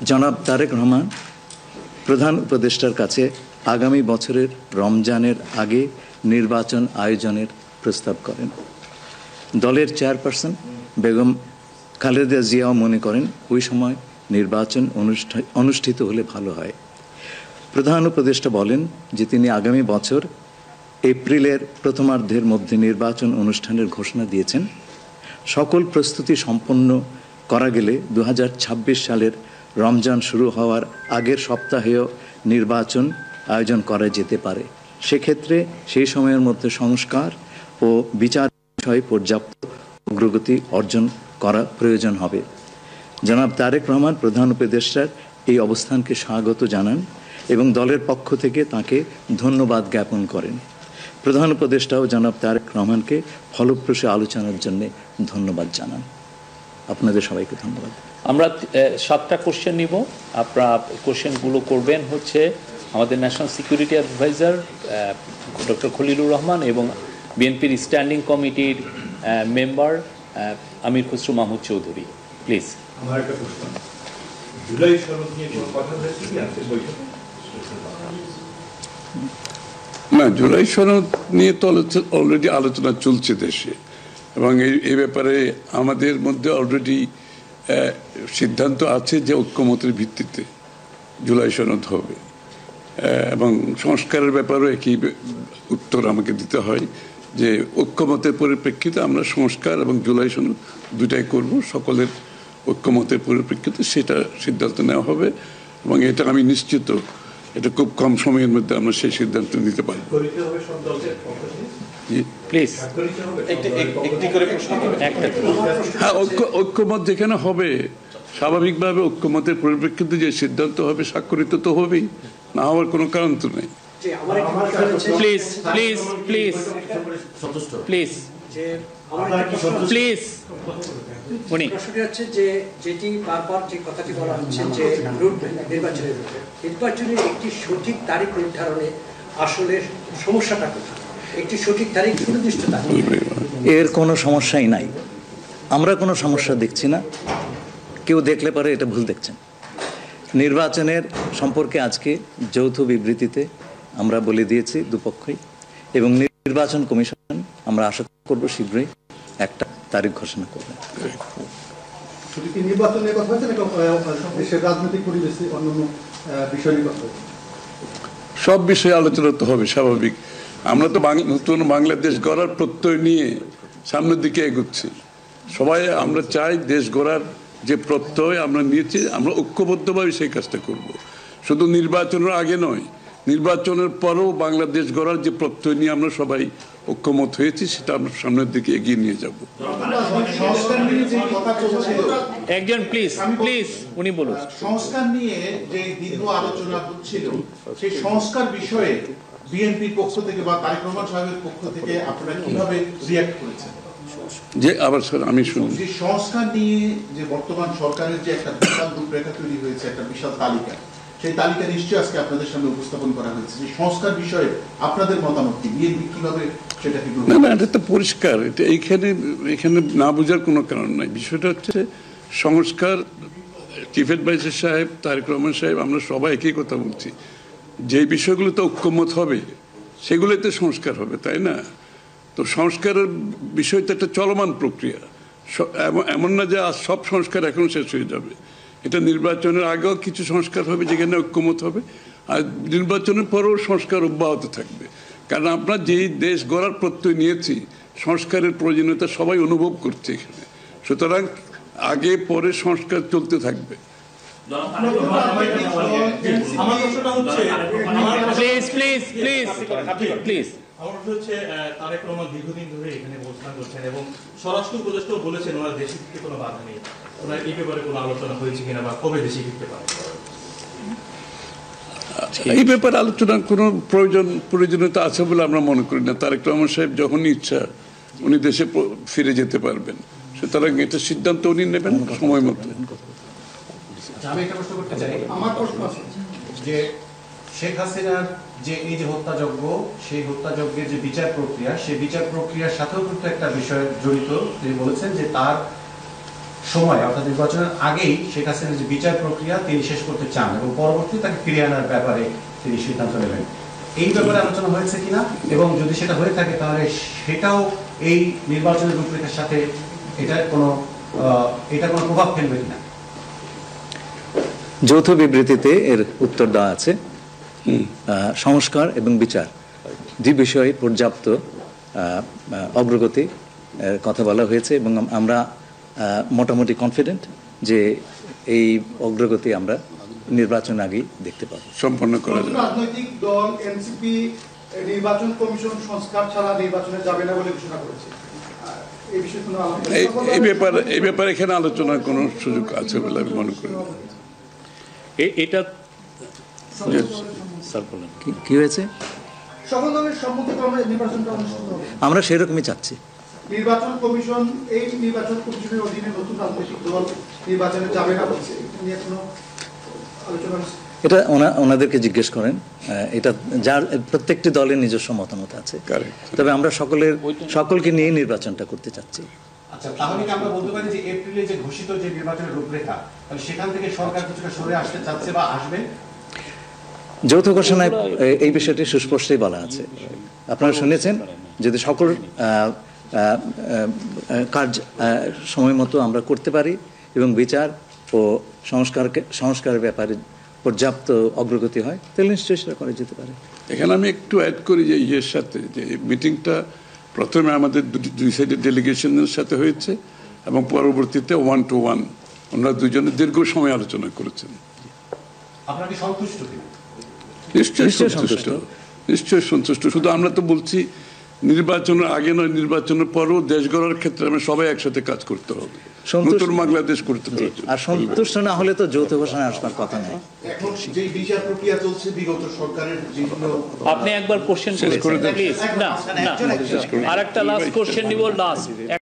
জনাব তারেক রহমান প্রধান উপদেষ্টার কাছে আগামী বছরের রমজানের আগে নির্বাচন আয়োজনের প্রস্তাব করেন। দলের চেয়ারপারসন বেগম খালেদা জিয়াও মনে করেন ওই সময় নির্বাচন অনুষ্ঠিত হলে ভালো হয়। প্রধান উপদেষ্টা বলেন যে তিনি আগামী বছর এপ্রিলের প্রথমার্ধের মধ্যে নির্বাচন অনুষ্ঠানের ঘোষণা দিয়েছেন। সকল প্রস্তুতি সম্পন্ন করা গেলে 2026 সালের রমজান শুরু হওয়ার আগের সপ্তাহেও নির্বাচন আয়োজন করা যেতে পারে। সেক্ষেত্রে সেই সময়ের মধ্যে সংস্কার ও বিচার বিষয়ে পর্যাপ্ত অগ্রগতি অর্জন করা প্রয়োজন হবে। জনাব তারেক রহমান প্রধান উপদেষ্টার এই অবস্থানকে স্বাগত জানান এবং দলের পক্ষ থেকে তাকে ধন্যবাদ জ্ঞাপন করেন। প্রধান উপদেষ্টাও জনাব তারেক রহমানকে ফলপ্রসূ আলোচনার জন্য ধন্যবাদ জানান। আপনাদের সবাইকে ধন্যবাদ। আমরা 7টা কোশ্চেন নিব। আপনারা কোশ্চেনগুলো করবেন হচ্ছে আমাদের national security adviser doctor Khalilur Rahman এবং বিএনপির স্ট্যান্ডিং কমিটির মেম্বার আমির খসরু মাহমুদ চৌধুরী। প্লিজ। আমার একটা প্রশ্ন, জুলাই সনদ নিয়ে কোনো কথা হয়েছে কি আজকের বৈঠকে? না, জুলাই সনদ নিয়ে তো অলরেডি আলোচনা চলছে দেশে, এবং এই ব্যাপারে আমাদের মধ্যে অলরেডি সিদ্ধান্ত আছে যে ঐক্যমতের ভিত্তিতে জুলাই সনদ হবে, এবং সংস্কারের ব্যাপারেও একই উত্তর আমাকে দিতে হয় যে ঐক্যমতের পরিপ্রেক্ষিতে আমরা সংস্কার এবং জুলাই সনদ দুটাই করব। সকলের ঐক্যমতের পরিপ্রেক্ষিতে সেটা সিদ্ধান্ত নেওয়া হবে, এবং এটা আমি নিশ্চিত এটা খুব কম সময়ের মধ্যে আমরা সেই সিদ্ধান্ত নিতে পারি। হ্যাঁ, ঐক্যমত যেখানে হবে স্বাভাবিকভাবে ঐক্যমতের পরিপ্রেক্ষিতে যে সিদ্ধান্ত হবে স্বাক্ষরিত তো হবেই, না হওয়ার কোনো কারণ তো নেই। Please please please please please উনি হচ্ছে যে যেটি বারবার যে কথাটি বলা হচ্ছে যে নির্বাচনের একটি সঠিক তারিখ নির্ধারণে আসলে সমস্যাটা কোথায়? একটি সঠিক তারিখ সুনির্দিষ্ট তারিখ, এর কোনো সমস্যাই নাই। আমরা কোনো সমস্যা দেখছি না। কেউ দেখলে পরে এটা ভুল দেখছেন। নির্বাচনের সম্পর্কে আজকে যৌথ বিবৃতিতে আমরা বলে দিয়েছি দুপক্ষই, এবং নির্বাচন কমিশন আমরা আশা করব শীঘ্রই একটা তারিখ ঘোষণা করবে। শুধু কি নির্বাচনের কথা হচ্ছে নাকি দেশের রাজনৈতিক পরিবেশে অন্যান্য বিষয় নিয়ে কথা হচ্ছে? সব বিষয়ে আলোচনা তো হবে স্বাভাবিক। আমরা তো নতুন বাংলাদেশ গড়ার প্রত্যয় নিয়ে সামনের দিকে এগোচ্ছি। সবাই আমরা চাই দেশ গড়ার যে প্রত্যয় আমরা নিয়েছি আমরা ঐক্যবদ্ধভাবে সেই কাজটা করব। শুধু নির্বাচনের আগে নয়, নির্বাচনের পরেও বাংলাদেশ গড়ার যে প্রত্যয় নিয়ে আমরা সবাই ঐক্যমত হয়েছি সেটা আমরা সামনের দিকে এগিয়ে নিয়ে যাব। একজন প্লিজ প্লিজ উনি বলুন। সংস্কার নিয়ে যে দীর্ঘ আলোচনা হচ্ছিল সেই সংস্কার বিষয়ে বিএনপির পক্ষ থেকে বা তারেক রহমান সাহেবের পক্ষ থেকে আপনারা কিভাবে রিঅ্যাক্ট করেছেন? যে আবার স্যার আমি শুনি, যে সংস্কার নিয়ে যে বর্তমান সরকারের যে একটা বিশাল রূপরেখা তৈরি হয়েছে, একটা বিশাল তালিকা, সেই তালিকা নিশ্চয়ই আজকে আপনাদের সামনে উপস্থাপন করা হয়েছে। যে সংস্কার বিষয়ে আপনাদের মতামত কি? বিএনপি কিভাবে সেটাকে? না, এটা তো পরিষ্কার। এটা এখানে না বোঝার কোনো কারণ নাই। বিষয়টা হচ্ছে সংস্কার। চিফ অ্যাডভাইজার সাহেব, তারেক রহমান সাহেব, আমরা সবাই একই কথা বলছি। যে বিষয়গুলোতে ঐক্যমত হবে সেগুলোতে সংস্কার হবে, তাই না? তো সংস্কারের বিষয় তো একটা চলমান প্রক্রিয়া। এমন না যে আজ সব সংস্কার এখন শেষ হয়ে যাবে। এটা নির্বাচনের আগেও কিছু সংস্কার হবে যেখানে ঐক্যমত হবে, আর নির্বাচনের পরেও সংস্কার অব্যাহত থাকবে। কারণ আমরা যেই দেশ গড়ার প্রত্যয় নিয়েছি সংস্কারের প্রয়োজনীয়তা সবাই অনুভব করছে এখানে। সুতরাং আগে পরে সংস্কার চলতে থাকবে। তারেক রহমান দীর্ঘদিন ধরে এখানে অবস্থান করছেন এবং স্বরাষ্ট্র উপদেষ্টাও বলেছেন ওনার দেশে ফিরতে কোনো বাধা নেই। ওনার এই ব্যাপারে কোনো আলোচনা হয়েছে কিনা বা কবে দেশে ফিরতে পারে? এই ব্যাপারে আলোচনার কোনো প্রয়োজনীয়তা আছে বলে আমরা মনে করি না। তারেক রহমান সাহেব যখনই ইচ্ছা উনি দেশে ফিরে যেতে পারবেন, সুতরাং এটা সিদ্ধান্ত উনি নেবেন সময় মতো। আমি একটা প্রশ্ন করতে চাই। আমার প্রশ্ন আছে যে শেখ হাসিনার যে এই যে হত্যাযজ্ঞ, সেই হত্যাযজ্ঞের যে বিচার প্রক্রিয়া, সেই বিচার প্রক্রিয়ার সাথেও কিন্তু একটা বিষয় জড়িত। তিনি বলেছেন যে তার সময় অর্থাৎ নির্বাচনের আগেই শেখ হাসিনার যে বিচার প্রক্রিয়া তিনি শেষ করতে চান এবং পরবর্তীতে তাকে ফিরিয়ে আনার ব্যাপারে তিনি সিদ্ধান্ত নেবেন। এই ব্যাপারে আলোচনা হয়েছে কিনা, এবং যদি সেটা হয়ে থাকে তাহলে সেটাও এই নির্বাচনের রূপরেখার সাথে এটা কোনো প্রভাব ফেলবে কিনা? যৌথ বিবৃতিতে এর উত্তর দেওয়া আছে। সংস্কার এবং বিচার দুই বিষয়ে পর্যাপ্ত অগ্রগতি কথা বলা হয়েছে এবং আমরা মোটামুটি কনফিডেন্ট যে এই অগ্রগতি আমরা নির্বাচন আগেই দেখতে পাবো। সম্পন্ন করা যাবে। রাজনৈতিক দল এনসিপি নির্বাচন কমিশন সংস্কার ছাড়া নির্বাচনে যাবে না বলে ঘোষণা করেছে। এই বিষয়ে কোনো এই ব্যাপারে এখানে আলোচনার কোনো সুযোগ আছে বলে আমি মনে করি না। এটা স্যার বলেন কি হয়েছে? সকল দলের সম্মতিক্রমে নির্বাচনটা অনুষ্ঠিত হবে। আমরা সেরকমই চাচ্ছি। নির্বাচন কমিশন এই নির্বাচন কমিশনের অধীনে নতুন রাজনৈতিক দল নির্বাচনে যাবে না বলছে, নিয়ে কোনো আলোচনা হচ্ছে? এটা ওনাদেরকে জিজ্ঞেস করেন। এটা যার প্রত্যেকটি দলের নিজস্ব মতামত আছে, তবে আমরা সকলকে নিয়ে নির্বাচনটা করতে চাচ্ছি। আচ্ছা, তাহলে কি আমরা বলতে পারি যে এপ্রিলে যে ঘোষিত যে নির্বাচনের রূপরেখা, তাহলে সেখান থেকে সরকার কিছুটা সরে আসতে চাচ্ছে বা আসবে? যৌথ ঘোষণায় এই বিষয়টি সুস্পষ্টই বলা আছে। আপনারা শুনেছেন, যদি সকল কাজ সময় মতো আমরা করতে পারি এবং বিচার ও সংস্কারের ব্যাপারে পর্যাপ্ত অগ্রগতি হয়, তাহলে নিশ্চয়ই সেটা করা যেতে পারে। এখানে আমি একটু অ্যাড করি যে ইয়ের সাথে, যে মিটিংটা প্রথমে আমাদের দুই সাইডের ডেলিগেশনের সাথে হয়েছে এবং পরবর্তীতে 1-to-1 ওনারা দুজনে দীর্ঘ সময় আলোচনা করেছেন। আপনারা কি সন্তুষ্ট কিনা? নিশ্চয়ই সন্তুষ্ট। শুধু আমরা তো বলছি নির্বাচনের আগে নয়, নির্বাচনের পরও দেশ গড়ার ক্ষেত্রে আমরা সবাই একসাথে কাজ করতে হবে, নতুন বাংলাদেশ করতে হবে। আর সন্তুষ্ট না হলে তো যৌথ ঘোষণা আসবার কথা নয়। এখন যে বিচার প্রক্রিয়া চলছে বিগত সরকারের যেগুলো, আপনি একবার কোশ্চেন শেষ করে দেন প্লিজ। না, আরেকটা লাস্ট কোশ্চেন নিব, লাস্ট